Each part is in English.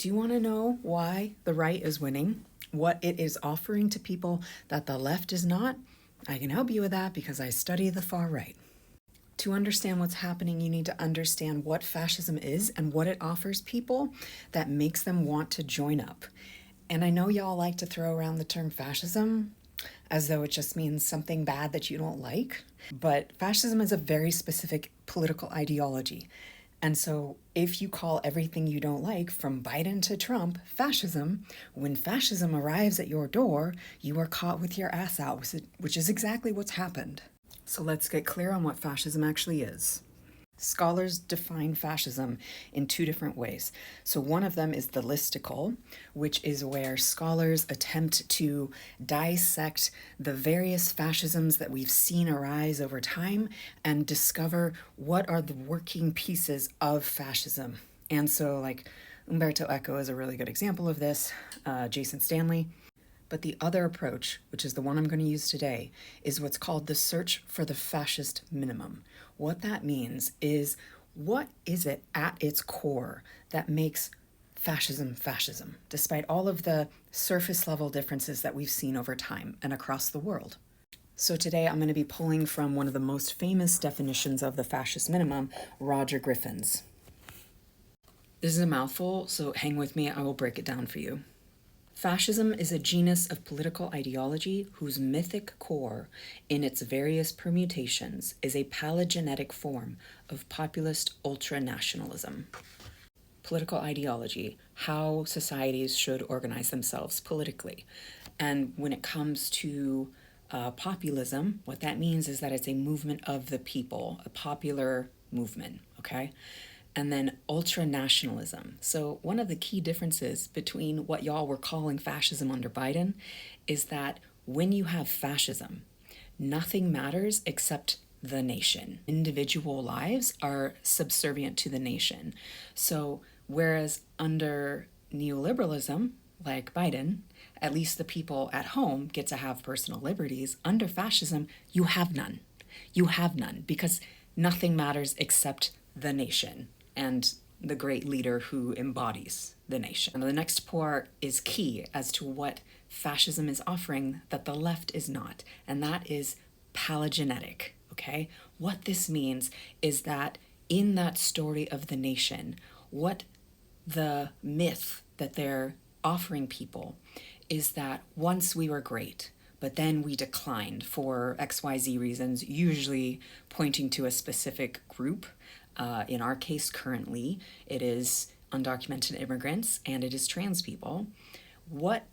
Do you want to know why the right is winning? What it is offering to people that the left is not? I can help you with that because I study the far right. To understand what's happening, you need to understand what fascism is and what it offers people that makes them want to join up. And I know y'all like to throw around the term fascism as though it just means something bad that you don't like. But fascism is a very specific political ideology. And so if you call everything you don't like, from Biden to Trump, fascism, when fascism arrives at your door, you are caught with your ass out, which is exactly what's happened. So let's get clear on what fascism actually is. Scholars define fascism in two different ways. So one of them is the listicle, which is where scholars attempt to dissect the various fascisms that we've seen arise over time and discover what are the working pieces of fascism. And so like Umberto Eco is a really good example of this, Jason Stanley. But the other approach, which is the one I'm going to use today, is what's called the search for the fascist minimum. What that means is, what is it at its core that makes fascism fascism, despite all of the surface level differences that we've seen over time and across the world? So today I'm going to be pulling from one of the most famous definitions of the fascist minimum, Roger Griffin's. This is a mouthful, so hang with me, I will break it down for you. Fascism is a genus of political ideology whose mythic core, in its various permutations, is a paleogenetic form of populist ultranationalism. Political ideology, how societies should organize themselves politically. And when it comes to populism, what that means is that it's a movement of the people, a popular movement, okay? And then ultranationalism. So one of the key differences between what y'all were calling fascism under Biden is that when you have fascism, nothing matters except the nation. Individual lives are subservient to the nation. So whereas under neoliberalism, like Biden, at least the people at home get to have personal liberties, under fascism, you have none. You have none because nothing matters except the nation and the great leader who embodies the nation. And the next part is key as to what fascism is offering that the left is not, and that is paleogenetic, okay? What this means is that in that story of the nation, what the myth that they're offering people is that once we were great, but then we declined for XYZ reasons, usually pointing to a specific group. In our case, currently, it is undocumented immigrants and it is trans people. What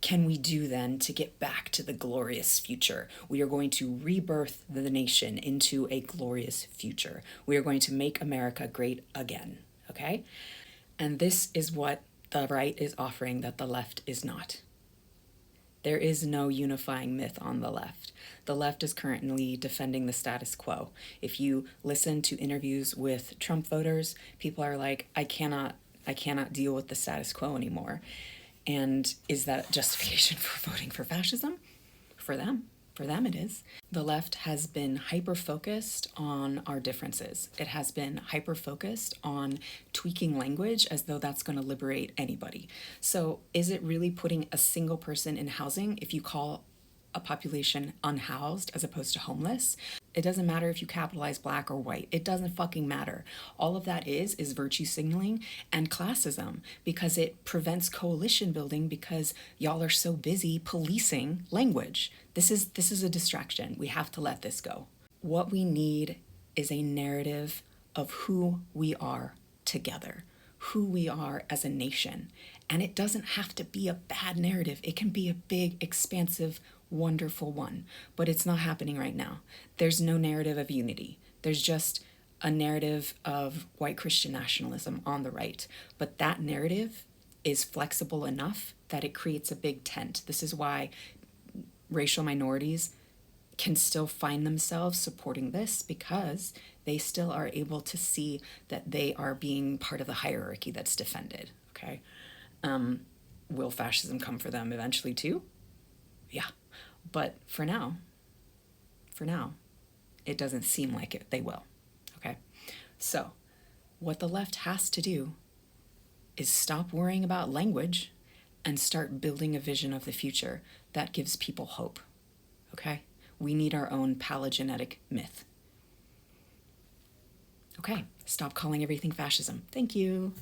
can we do then to get back to the glorious future? We are going to rebirth the nation into a glorious future. We are going to make America great again, okay? And this is what the right is offering that the left is not. There is no unifying myth on the left. The left is currently defending the status quo. If you listen to interviews with Trump voters, people are like, I cannot deal with the status quo anymore. And is that justification for voting for fascism? For them it is. The left has been hyper-focused on our differences. It has been hyper-focused on tweaking language as though that's going to liberate anybody. So is it really putting a single person in housing if you call a population unhoused as opposed to homeless? It doesn't matter if you capitalize black or white. It doesn't fucking matter. All of that is virtue signaling and classism because it prevents coalition building because y'all are so busy policing language. This is a distraction. We have to let this go. What we need is a narrative of who we are together, who we are as a nation. And it doesn't have to be a bad narrative. It can be a big, expansive, wonderful one, but it's not happening right now. There's no narrative of unity. There's just a narrative of white Christian nationalism on the right. But that narrative is flexible enough that it creates a big tent. This is why racial minorities can still find themselves supporting this because they still are able to see that they are being part of the hierarchy that's defended, okay? Will fascism come for them eventually too? Yeah. But for now, it doesn't seem like it. They will, okay? So what the left has to do is stop worrying about language and start building a vision of the future that gives people hope. Okay? We need our own paleogenetic myth. Okay, stop calling everything fascism. Thank you.